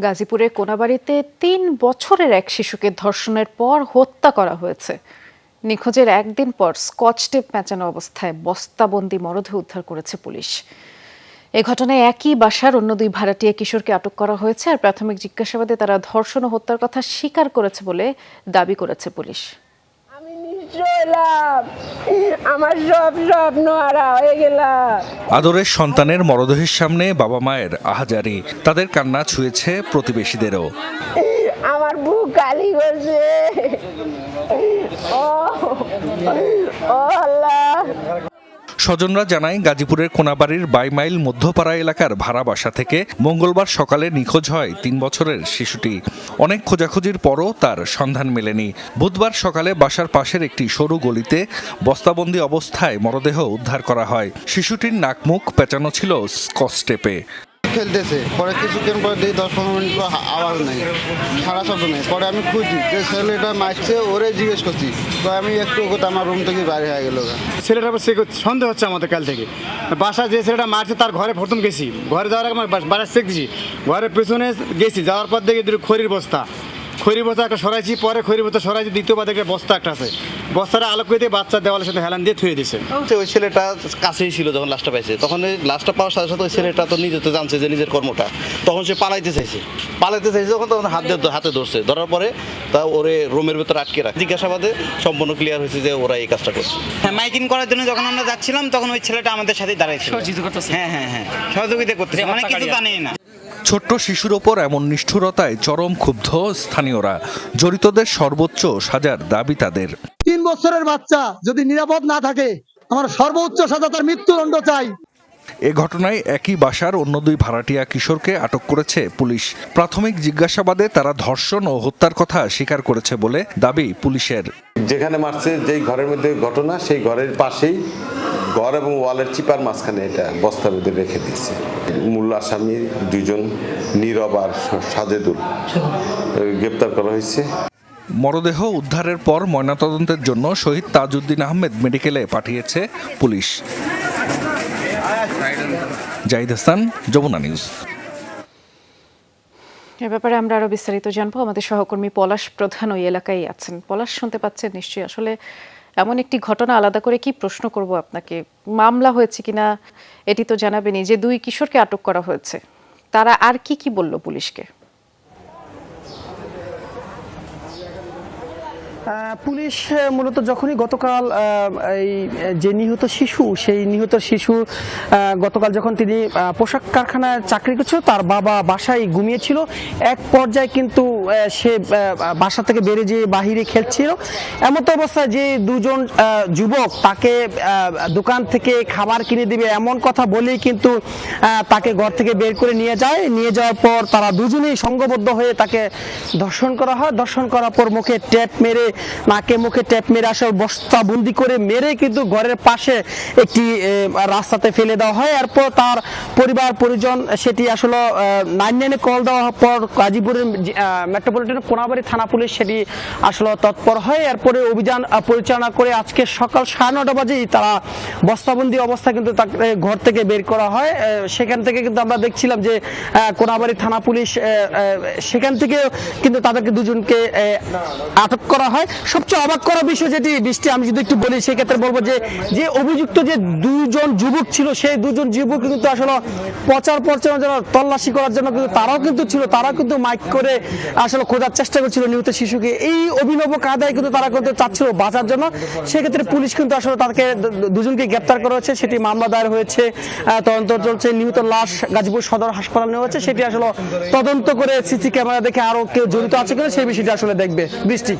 গাজীপুরে কোনাবাড়ীতে ৩ বছরের এক শিশুকে ধর্ষণের পর হত্যা করা হয়েছে। নিখোঁজের একদিন পর স্কচ টেপ পেঁচানো অবস্থায় বস্তাবন্দি মরদেহ উদ্ধার করেছে পুলিশ। এ ঘটনায় একই বাসার অন্য 2 ভাড়াটিয়া কিশোরকে আটক করা হয়েছে। আর প্রাথমিক জিজ্ঞাসাবাদে তারা ধর্ষণ ও হত্যার কথা স্বীকার করেছে বলে দাবি করেছে পুলিশ। আমার সব স্বপ্ন হারা হয়ে গেল। আদরের সন্তানের মরদেহের সামনে বাবা মায়ের আহাজারি, তাদের কান্না ছুঁয়েছে প্রতিবেশীদেরও। আমার বুক খালি করছে। ও আল্লাহ। স্বজনরা জানায়, গাজীপুরের কোনাবাড়ির বাইমাইল মধ্যপাড়া এলাকার ভাড়া বাসা থেকে মঙ্গলবার সকালে নিখোঁজ হয় 3 বছরের শিশুটি। অনেক খোঁজাখুঁজির পরও তার সন্ধান মেলেনি। বুধবার সকালে বাসার পাশের একটি সরু গলিতে বস্তাবন্দি অবস্থায় মরদেহ উদ্ধার করা হয়। শিশুটির নাক মুখ পেঁচানো ছিল স্কচ টেপে। খেলতেছে, পরে কিছুক্ষণ পরে 10-15 মিনিট পর আওয়াজ নেই, সারা শব্দ নেই। পরে আমি খুঁজি যে ছেলেটা মারছে, ওরে জিজ্ঞেস করছি, তো আমি একটু আমার রুম থেকে বাইরে হয়ে গেল। ছেলেটার উপর সন্দেহ হচ্ছে আমাদের কাল থেকে। বাসা যে ছেলেটা মারছে তার ঘরে প্রথম গেছি, ঘরে যাওয়ার আগে বাসায় চেক দিছি, ঘরের পেছনে গেছি, যাওয়ার পর দেখি খড়ির বস্তা একটা সরাইছি, পরে খড়ির বস্তা সরাইছি, দ্বিতীয়বার দেখে বস্তা একটা আছে, বস্তাটা আলোক করে দিয়ে বাচ্চা দেওয়ালের সাথে হেলান দিয়ে থুয়ে দিছে। ওই ছেলেটা কাছেই ছিল যখন লাশটা পাইছে, তখন ওই লাশটা পাওয়ার সাথে সাথে ওই ছেলেটা তো নিজে তো জানছে যে নিজের কর্মটা, তখন সে পালাইতে চাইছে তখন হাতে ধরছে, ধরার পরে তা ওরে রুমের ভেতরে আটকে রাখে। জিজ্ঞাসাবাদে সম্পূর্ণ ক্লিয়ার হয়েছে যে ওরা এই কাজটা করছে। হ্যাঁ, মাইকিং করার জন্য যখন আমরা যাচ্ছিলাম তখন ওই ছেলেটা আমাদের সাথে দাঁড়াইছিল, হ্যাঁ সহযোগিতা করতেছে, অনেক কিছু জানি না। ছোট্ট শিশুর ওপর এমন নিষ্ঠুরতায় চরম ক্ষুব্ধ স্থানীয়রা। জড়িতদের সর্বোচ্চ সাজার দাবি তাদের। 3 বছরের বাচ্চা যদি নিরাপদ না থাকে, আমার সর্বোচ্চ সাজা তার মৃত্যুদণ্ড চাই। এ ঘটনায় একই বাসার অন্য 2 ভাড়াটিয়া কিশোরকে আটক করেছে পুলিশ। প্রাথমিক জিজ্ঞাসাবাদে তারা ধর্ষণ ও হত্যার কথা স্বীকার করেছে বলে দাবি পুলিশের। যেখানে মারছে, যেই ঘরের মধ্যে ঘটনা, সেই ঘরের পাশেই ঘর এবং ওয়ালের চিপার মাঝখানে এটা বস্তা বেঁধে রেখে দিয়েছে। মূল আসামি 2 জন, নীরব আর সাজেদুল, গ্রেপ্তার করা হয়েছে। মরদেহ উদ্ধারের পর ময়নাতদন্তের জন্য শহীদ তাজউদ্দিন আহমেদ মেডিকেলে পাঠিয়েছে পুলিশ। জাহিদ হাসান, যমুনা নিউজ। এ ব্যাপারে আমরা আরো বিস্তারিত জানবো। আমাদের সহকর্মী পলাশ প্রধান ওই এলাকায় আছেন। পলাশ, শুনতে পাচ্ছেন নিশ্চয়ই। আসলে এমন একটি ঘটনা, আলাদা করে কি প্রশ্ন করব আপনাকে, মামলা হয়েছে কিনা এটি তো জানাবেনই। যে 2 কিশোরকে আটক করা হয়েছে, তারা আর কি বলল পুলিশকে? পুলিশ মূলত যখনই গতকাল এই যে নিহত শিশু, সেই নিহত শিশু গতকাল যখন তিনি পোশাক কারখানায় চাকরি করছিল, তার বাবা বাসায় ঘুমিয়েছিল। এক পর্যায়ে কিন্তু সে বাসা থেকে বেরিয়ে যেয়ে বাহিরে খেলছিল। এমত অবস্থায় যে 2 জন যুবক তাকে দোকান থেকে খাবার কিনে দিবে এমন কথা বলেই কিন্তু তাকে ঘর থেকে বের করে নিয়ে যায়। নিয়ে যাওয়ার পর তারা দুজনেই সংঘবদ্ধ হয়ে তাকে ধর্ষণ করা হয়। ধর্ষণ করার পর মুখে ট্যাপ মেরে, নাকে মুখে ট্যাপ মেরে, আসলে বস্তাবন্দি করে মেরে কিন্তু ঘরের পাশে একটি রাস্তাতে ফেলে দেওয়া হয়। এরপর তার পরিবার পরিজন সেটি আসলে 99-এ কল দেওয়ার পর গাজীপুরের মেট্রোপলিটন কোনাবাড়ী থানা পুলিশ সেটি আসলে তৎপর হয়। এরপরে অভিযান পরিচালনা করে আজকে সকাল 9:30 বাজেই তারা বস্তাবন্দি অবস্থা কিন্তু তাকে ঘর থেকে বের করা হয়। সেখান থেকে কিন্তু আমরা দেখছিলাম যে কোনাবাড়ী থানা পুলিশ সেখান থেকে কিন্তু তাদেরকে 2 জনকে আটক করা হয়। সবচেয়ে অবাক করা বিষয় যেটি বৃষ্টি, আমি যদি একটু বলি সেক্ষেত্রে বলবো যে অভিযুক্ত যে 2 জন যুবক ছিল, সেই 2 জন যুবক কিন্তু আসলে প্রচার প্রচারের জন্য, তল্লাশি করার জন্য কিন্তু তারাও কিন্তু ছিল। তারা কিন্তু মাইক করে আসলে খোঁজার চেষ্টা করছিল নিহত শিশুকে। এই অভিনব কায়দায় কিন্তু তারা কিন্তু চাচ্ছিল বাঁচার জন্য। সেক্ষেত্রে পুলিশ কিন্তু আসলে তাদেরকে 2 জনকে গ্রেপ্তার করা হয়েছে। সেটি মামলা দায়ের হয়েছে, তদন্ত চলছে। নিহত লাশ গাজীপুর সদর হাসপাতালে নেওয়া হয়েছে। সেটি আসলে তদন্ত করে সিসি ক্যামেরা দেখে আরো কেউ জড়িত আছে কিনা সেই বিষয়টি আসলে দেখবে বৃষ্টি।